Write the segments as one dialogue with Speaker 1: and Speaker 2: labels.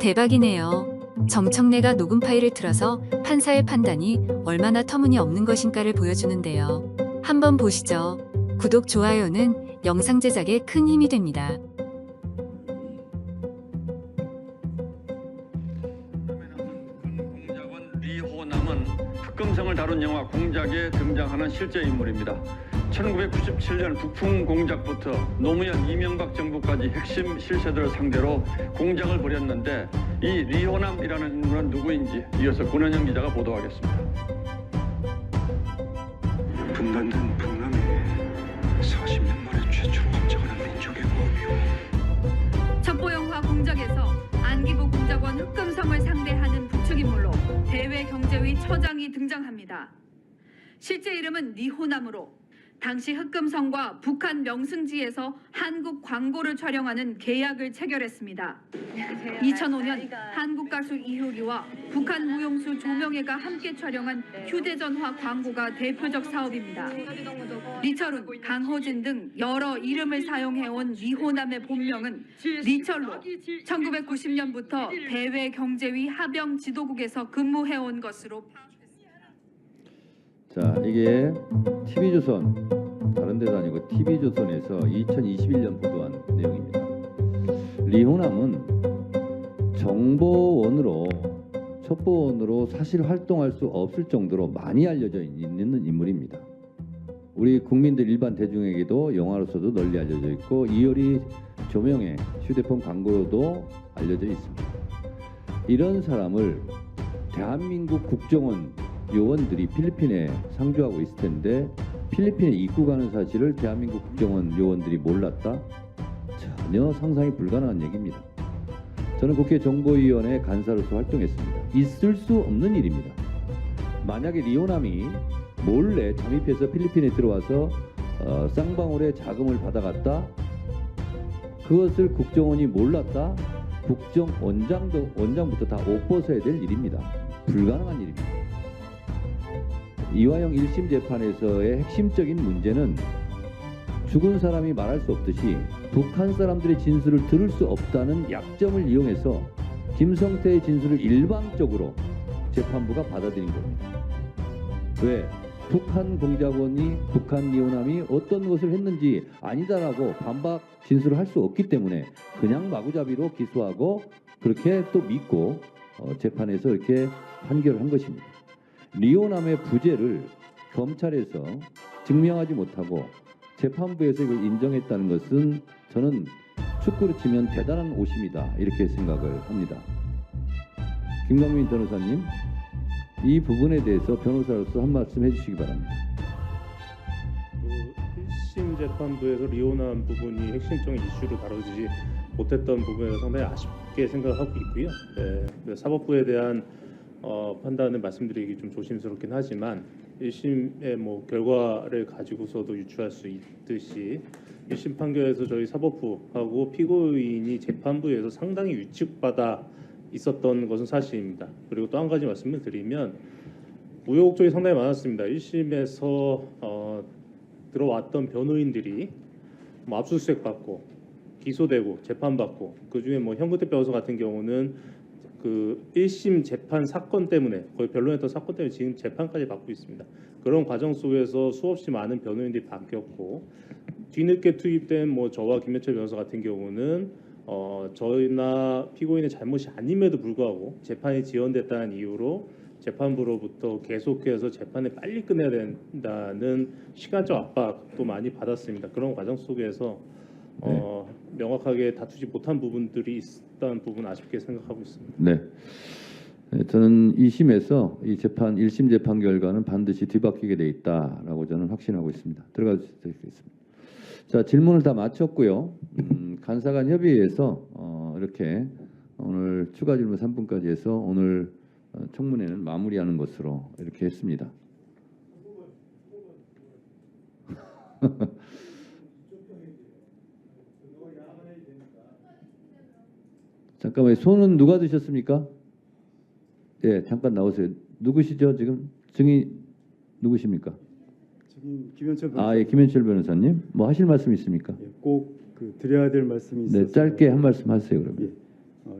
Speaker 1: 대박이네요. 정청래가 녹음 파일을 틀어서 판사의 판단이 얼마나 터무니없는 것인가를 보여주는데요. 한번 보시죠. 구독, 좋아요는 영상 제작에 큰 힘이 됩니다.
Speaker 2: 공작원 리호남은 흑금성을 다룬 영화 공작에 등장하는 실제 인물입니다. 1997년 북풍 공작부터 노무현 이명박 정부까지 핵심 실세들을 상대로 공작을 벌였는데 이 리호남이라는 인물은 누구인지 이어서 권은영 기자가 보도하겠습니다.
Speaker 3: 분단된 북남이 40년 만에 최초로 확장하는 민족의 법이요.
Speaker 4: 첩보영화 공작에서 안기부 공작원 흑금성을 상대하는 부축인물로 대외경제위 처장이 등장합니다. 실제 이름은 리호남으로 당시 흑금성과 북한 명승지에서 한국 광고를 촬영하는 계약을 체결했습니다. 2005년 한국 가수 이효리와 북한 무용수 조명혜가 함께 촬영한 휴대전화 광고가 대표적 사업입니다. 리철훈, 강호진 등 여러 이름을 사용해온 리호남의 본명은 리철로 1990년부터 대외경제위 하병 지도국에서 근무해온 것으로
Speaker 5: 자, 이게 TV조선, 다른 데도 아니고 TV조선에서 2021년 보도한 내용입니다. 리호남은 정보원으로, 첩보원으로 사실 활동할 수 없을 정도로 많이 알려져 있는 인물입니다. 우리 국민들 일반 대중에게도 영화로서도 널리 알려져 있고 이효리 조명의 휴대폰 광고로도 알려져 있습니다. 이런 사람을 대한민국 국정원 요원들이 필리핀에 상주하고 있을 텐데 필리핀에 입국하는 사실을 대한민국 국정원 요원들이 몰랐다? 전혀 상상이 불가능한 얘기입니다. 저는 국회 정보위원회 간사로서 활동했습니다. 있을 수 없는 일입니다. 만약에 리호남이 몰래 잠입해서 필리핀에 들어와서 쌍방울의 자금을 받아갔다? 그것을 국정원이 몰랐다? 원장부터 다 옷 벗어야 될 일입니다. 불가능한 일입니다. 이화영 1심 재판에서의 핵심적인 문제는 죽은 사람이 말할 수 없듯이 북한 사람들의 진술을 들을 수 없다는 약점을 이용해서 김성태의 진술을 일방적으로 재판부가 받아들인 겁니다. 왜? 북한 공작원이 북한 리호남이 어떤 것을 했는지 아니다라고 반박 진술을 할 수 없기 때문에 그냥 마구잡이로 기소하고 그렇게 또 믿고 재판에서 이렇게 판결을 한 것입니다. 리호남의 부재를 검찰에서 증명하지 못하고 재판부에서 이걸 인정했다는 것은 저는 축구로 치면 대단한 오심이다 이렇게 생각을 합니다. 김광민 변호사님, 이 부분에 대해서 변호사로서 한 말씀 해주시기 바랍니다.
Speaker 6: 1심 재판부에서 리호남 부분이 핵심적인 이슈로 다뤄지지 못했던 부분에서 상당히 아쉽게 생각하고 있고요. 네, 사법부에 대한 판단을 말씀드리기 좀 조심스럽긴 하지만 1심의 결과를 가지고서도 유추할 수 있듯이 1심 판결에서 저희 사법부하고 피고인이 재판부에서 상당히 위축받아 있었던 것은 사실입니다. 그리고 또 한 가지 말씀을 드리면 우여곡절이 상당히 많았습니다. 1심에서 들어왔던 변호인들이 압수수색 받고 기소되고 재판받고 그중에 현근택 변호사 같은 경우는 그 1심 재판 사건 때문에 거의 변론했던 사건 때문에 지금 재판까지 받고 있습니다. 그런 과정 속에서 수없이 많은 변호인들이 바뀌었고 뒤늦게 투입된 저와 김현철 변호사 같은 경우는 저희나 피고인의 잘못이 아님에도 불구하고 재판이 지연됐다는 이유로 재판부로부터 계속해서 재판을 빨리 끝내야 된다는 시간적 압박도 많이 받았습니다. 그런 과정 속에서 명확하게 다투지 못한 부분들이 있었다는 부분 아쉽게 생각하고 있습니다.
Speaker 5: 네, 저는 2심에서 이 재판 1심 재판 결과는 반드시 뒤바뀌게 돼 있다라고 저는 확신하고 있습니다. 들어가 주시겠습니다. 자, 질문을 다 마쳤고요. 간사간 협의회에서 이렇게 오늘 추가 질문 3분까지 해서 오늘 청문회는 마무리하는 것으로 이렇게 했습니다. 잠깐만요. 손은 누가 드셨습니까? 예, 잠깐 나오세요. 누구시죠? 지금 증인 누구십니까?
Speaker 7: 증인 김현철 변호사.
Speaker 5: 예, 김현철 변호사님. 뭐 하실 말씀 있습니까?
Speaker 7: 꼭 드려야 될 말씀이 있어서.
Speaker 5: 네, 짧게 한 말씀 하세요, 그러면.
Speaker 7: 예.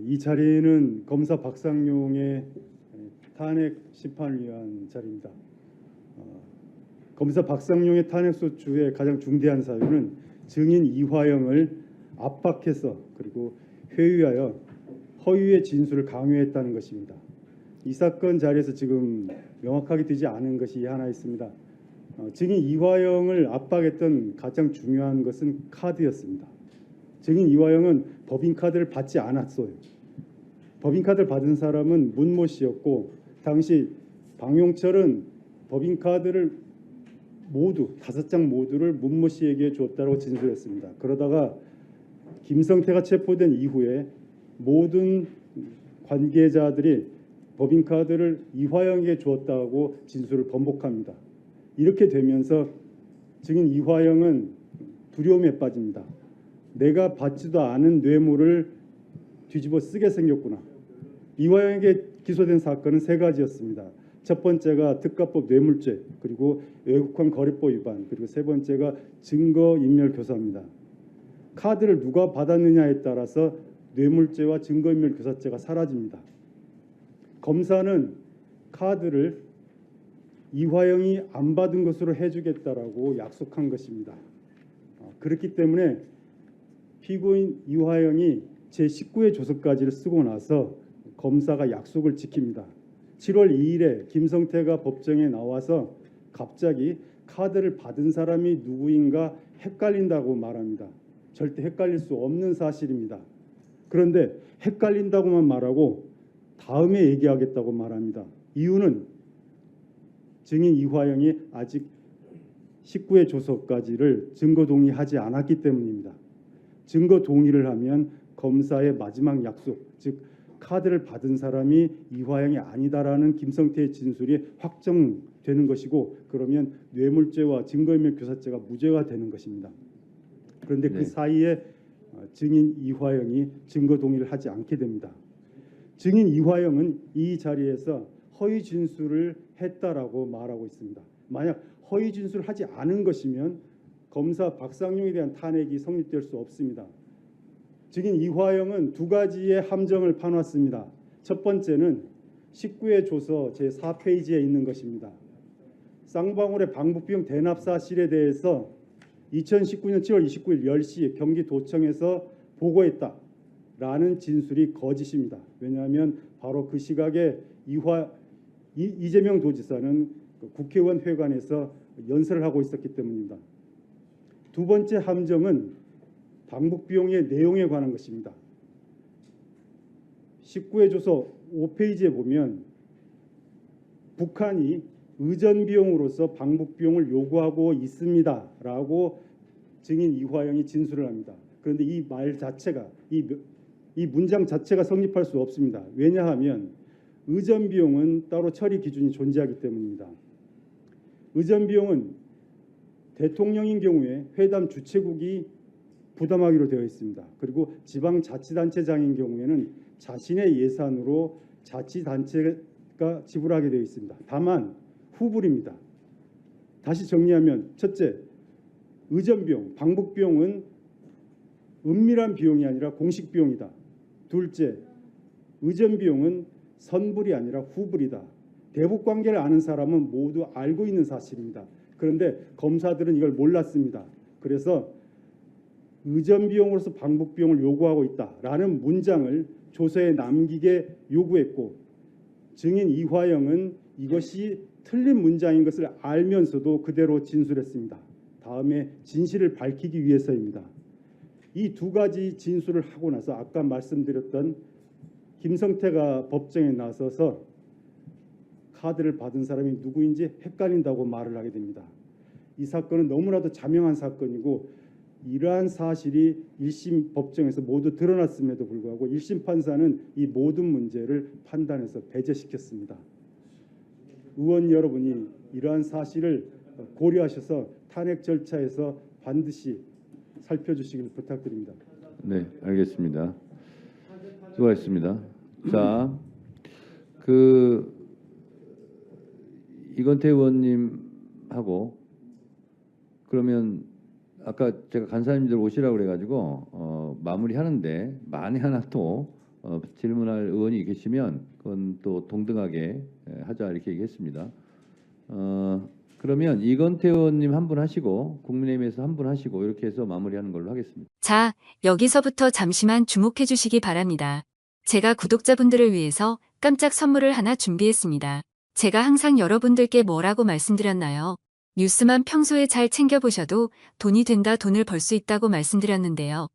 Speaker 7: 이 자리는 검사 박상용의 탄핵 심판을 위한 자리입니다. 검사 박상용의 탄핵 소추의 가장 중대한 사유는 증인 이화영을 압박해서 그리고 회유하여 허위의 진술을 강요했다는 것입니다. 이 사건 자리에서 지금 명확하게 되지 않은 것이 하나 있습니다. 증인 이화영을 압박했던 가장 중요한 것은 카드였습니다. 증인 이화영은 법인카드를 받지 않았어요. 법인카드를 받은 사람은 문모 씨였고 당시 방용철은 법인카드를 모두 5장 모두를 문모 씨에게 줬다고 진술했습니다. 그러다가 김성태가 체포된 이후에 모든 관계자들이 법인카드를 이화영에게 주었다고 진술을 번복합니다. 이렇게 되면서 증인 이화영은 두려움에 빠집니다. 내가 받지도 않은 뇌물을 뒤집어 쓰게 생겼구나. 이화영에게 기소된 사건은 3가지였습니다. 첫 번째가 특가법 뇌물죄, 그리고 외국환 거래법 위반, 그리고 세 번째가 증거인멸교사입니다. 카드를 누가 받았느냐에 따라서 뇌물죄와 증거인멸교사죄가 사라집니다. 검사는 카드를 이화영이 안 받은 것으로 해주겠다라고 약속한 것입니다. 그렇기 때문에 피고인 이화영이 제19회 조서까지를 쓰고 나서 검사가 약속을 지킵니다. 7월 2일에 김성태가 법정에 나와서 갑자기 카드를 받은 사람이 누구인가 헷갈린다고 말합니다. 절대 헷갈릴 수 없는 사실입니다. 그런데 헷갈린다고만 말하고 다음에 얘기하겠다고 말합니다. 이유는 증인 이화영이 아직 19회 조서까지를 증거 동의하지 않았기 때문입니다. 증거 동의를 하면 검사의 마지막 약속, 즉 카드를 받은 사람이 이화영이 아니다라는 김성태의 진술이 확정되는 것이고, 그러면 뇌물죄와 증거인멸교사죄가 무죄가 되는 것입니다. 그런데 그 사이에 증인 이화영이 증거 동의를 하지 않게 됩니다. 증인 이화영은 이 자리에서 허위 진술을 했다라고 말하고 있습니다. 만약 허위 진술을 하지 않은 것이면 검사 박상용에 대한 탄핵이 성립될 수 없습니다. 증인 이화영은 2가지의 함정을 파놨습니다. 첫 번째는 19회 조서 제4페이지에 있는 것입니다. 쌍방울의 방북비용 대납 사실에 대해서 2019년 7월 29일 10시 경기도청에서 보고했다라는 진술이 거짓입니다. 왜냐하면 바로 그 시각에 이재명 도지사는 국회의원 회관에서 연설을 하고 있었기 때문입니다. 2번째 함정은 방북비용의 내용에 관한 것입니다. 19회 조서 5페이지에 보면 북한이 의전비용으로서 방북비용을 요구하고 있습니다라고 증인 이화영이 진술을 합니다. 그런데 이 말 자체가 이 문장 자체가 성립할 수 없습니다. 왜냐하면 의전비용은 따로 처리 기준이 존재하기 때문입니다. 의전비용은 대통령인 경우에 회담 주최국이 부담하기로 되어 있습니다. 그리고 지방자치단체장인 경우에는 자신의 예산으로 자치단체가 지불하게 되어 있습니다. 다만 후불입니다. 다시 정리하면, 첫째, 의전비용, 방북비용은 은밀한 비용이 아니라 공식 비용이다. 둘째, 의전비용은 선불이 아니라 후불이다. 대북관계를 아는 사람은 모두 알고 있는 사실입니다. 그런데 검사들은 이걸 몰랐습니다. 그래서 의전비용으로서 방북비용을 요구하고 있다라는 문장을 조서에 남기게 요구했고, 증인 이화영은 이것이 틀린 문장인 것을 알면서도 그대로 진술했습니다. 다음에 진실을 밝히기 위해서입니다. 이 2가지 진술을 하고 나서 아까 말씀드렸던 김성태가 법정에 나서서 카드를 받은 사람이 누구인지 헷갈린다고 말을 하게 됩니다. 이 사건은 너무나도 자명한 사건이고, 이러한 사실이 1심 법정에서 모두 드러났음에도 불구하고 1심 판사는 이 모든 문제를 판단해서 배제시켰습니다. 의원 여러분이 이러한 사실을 고려하셔서 탄핵 절차에서 반드시 살펴주시길 부탁드립니다.
Speaker 5: 네, 알겠습니다. 수고하셨습니다. 자, 이건태 의원님하고 그러면 아까 제가 간사님들 오시라고 그래가지고 마무리하는데 만에 하나 또 질문할 의원이 계시면 그건 또 동등하게 하자 이렇게 얘기했습니다. 그러면 이건태 의원님 한 분 하시고 국민의힘에서 한 분 하시고 이렇게 해서 마무리하는 걸로 하겠습니다.
Speaker 1: 자, 여기서부터 잠시만 주목해 주시기 바랍니다. 제가 구독자분들을 위해서 깜짝 선물을 하나 준비했습니다. 제가 항상 여러분들께 뭐라고 말씀드렸나요? 뉴스만 평소에 잘 챙겨보셔도 돈이 된다, 돈을 벌 수 있다고 말씀드렸는데요.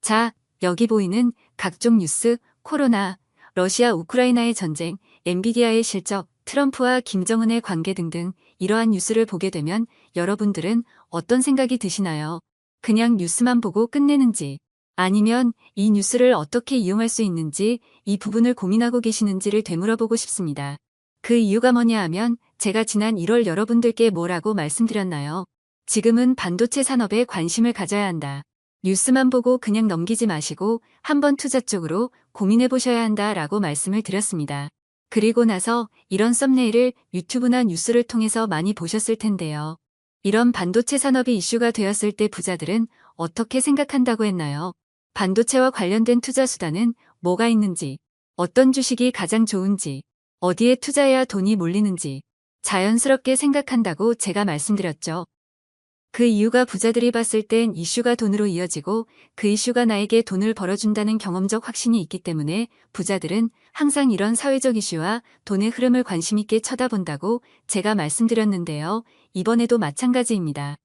Speaker 1: 자, 여기 보이는 각종 뉴스, 코로나, 러시아 우크라이나의 전쟁, 엔비디아의 실적, 트럼프와 김정은의 관계 등등 이러한 뉴스를 보게 되면 여러분들은 어떤 생각이 드시나요? 그냥 뉴스만 보고 끝내는지, 아니면 이 뉴스를 어떻게 이용할 수 있는지 이 부분을 고민하고 계시는지를 되물어보고 싶습니다. 그 이유가 뭐냐 하면 제가 지난 1월 여러분들께 뭐라고 말씀드렸나요? 지금은 반도체 산업에 관심을 가져야 한다. 뉴스만 보고 그냥 넘기지 마시고 한번 투자 쪽으로 고민해 보셔야 한다라고 말씀을 드렸습니다. 그리고 나서 이런 썸네일을 유튜브나 뉴스를 통해서 많이 보셨을 텐데요. 이런 반도체 산업이 이슈가 되었을 때 부자들은 어떻게 생각한다고 했나요? 반도체와 관련된 투자 수단은 뭐가 있는지, 어떤 주식이 가장 좋은지, 어디에 투자해야 돈이 몰리는지 자연스럽게 생각한다고 제가 말씀드렸죠. 그 이유가 부자들이 봤을 땐 이슈가 돈으로 이어지고 그 이슈가 나에게 돈을 벌어준다는 경험적 확신이 있기 때문에 부자들은 항상 이런 사회적 이슈와 돈의 흐름을 관심 있게 쳐다본다고 제가 말씀드렸는데요. 이번에도 마찬가지입니다.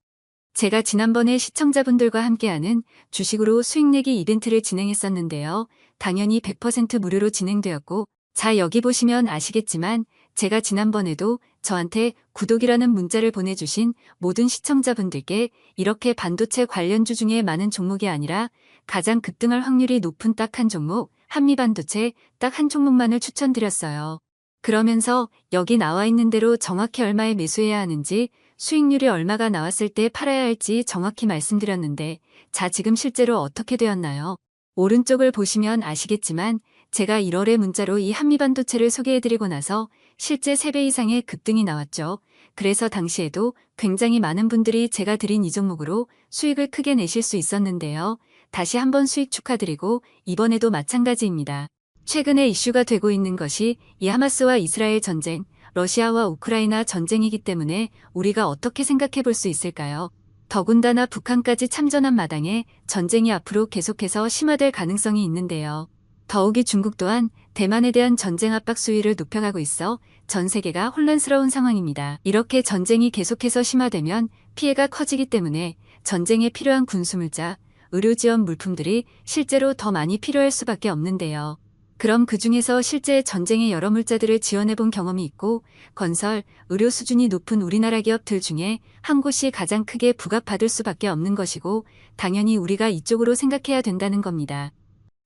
Speaker 1: 제가 지난번에 시청자분들과 함께하는 주식으로 수익 내기 이벤트를 진행했었는데요. 당연히 100% 무료로 진행되었고, 자, 여기 보시면 아시겠지만 제가 지난번에도 저한테 구독이라는 문자를 보내주신 모든 시청자분들께 이렇게 반도체 관련주 중에 많은 종목이 아니라 가장 급등할 확률이 높은 딱 한 종목, 한미반도체 딱 한 종목만을 추천드렸어요. 그러면서 여기 나와 있는 대로 정확히 얼마에 매수해야 하는지, 수익률이 얼마가 나왔을 때 팔아야 할지 정확히 말씀드렸는데, 자, 지금 실제로 어떻게 되었나요? 오른쪽을 보시면 아시겠지만 제가 1월에 문자로 이 한미반도체를 소개해드리고 나서 실제 3배 이상의 급등이 나왔죠. 그래서 당시에도 굉장히 많은 분들이 제가 드린 이 종목으로 수익을 크게 내실 수 있었는데요. 다시 한번 수익 축하드리고 이번에도 마찬가지입니다. 최근에 이슈가 되고 있는 것이 이 하마스와 이스라엘 전쟁, 러시아와 우크라이나 전쟁이기 때문에 우리가 어떻게 생각해 볼 수 있을까요? 더군다나 북한까지 참전한 마당에 전쟁이 앞으로 계속해서 심화될 가능성이 있는데요. 더욱이 중국 또한 대만에 대한 전쟁 압박 수위를 높여가고 있어 전 세계가 혼란스러운 상황입니다. 이렇게 전쟁이 계속해서 심화되면 피해가 커지기 때문에 전쟁에 필요한 군수물자, 의료 지원 물품들이 실제로 더 많이 필요할 수밖에 없는데요. 그럼 그 중에서 실제 전쟁의 여러 물자들을 지원해 본 경험이 있고 건설, 의료 수준이 높은 우리나라 기업들 중에 한 곳이 가장 크게 부각받을 수밖에 없는 것이고 당연히 우리가 이쪽으로 생각해야 된다는 겁니다.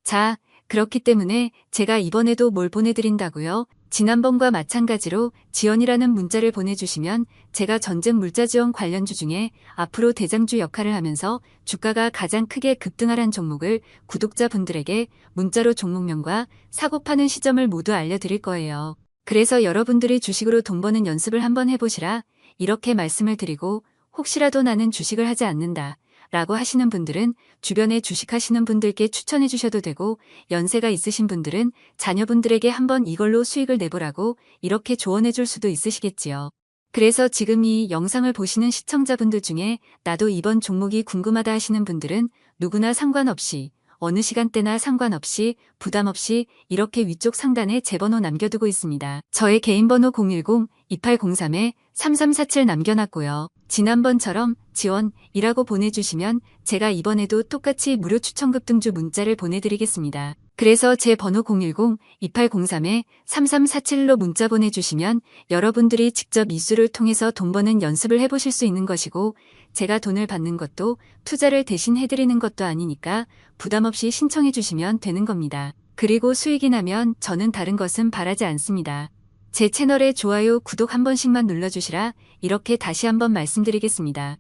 Speaker 1: 자, 그렇기 때문에 제가 이번에도 뭘 보내드린다고요? 지난번과 마찬가지로 지원이라는 문자를 보내주시면 제가 전쟁 물자 지원 관련주 중에 앞으로 대장주 역할을 하면서 주가가 가장 크게 급등하란 종목을 구독자분들에게 문자로 종목명과 사고 파는 시점을 모두 알려드릴 거예요. 그래서 여러분들이 주식으로 돈 버는 연습을 한번 해보시라 이렇게 말씀을 드리고 혹시라도 나는 주식을 하지 않는다 라고 하시는 분들은 주변에 주식하시는 분들께 추천해 주셔도 되고 연세가 있으신 분들은 자녀분들에게 한번 이걸로 수익을 내보라고 이렇게 조언해 줄 수도 있으시겠지요. 그래서 지금 이 영상을 보시는 시청자분들 중에 나도 이번 종목이 궁금하다 하시는 분들은 누구나 상관없이 어느 시간대나 상관없이 부담 없이 이렇게 위쪽 상단에 제 번호 남겨두고 있습니다. 저의 개인 번호 010-2803-3347 남겨놨고요. 지난번처럼 지원이라고 보내주시면 제가 이번에도 똑같이 무료 추천 급등주 문자를 보내드리겠습니다. 그래서 제 번호 010-2803-3347로 문자 보내주시면 여러분들이 직접 이수를 통해서 돈 버는 연습을 해보실 수 있는 것이고 제가 돈을 받는 것도 투자를 대신 해드리는 것도 아니니까 부담 없이 신청해 주시면 되는 겁니다. 그리고 수익이 나면 저는 다른 것은 바라지 않습니다. 제 채널에 좋아요, 구독 한 번씩만 눌러주시라 이렇게 다시 한번 말씀드리겠습니다.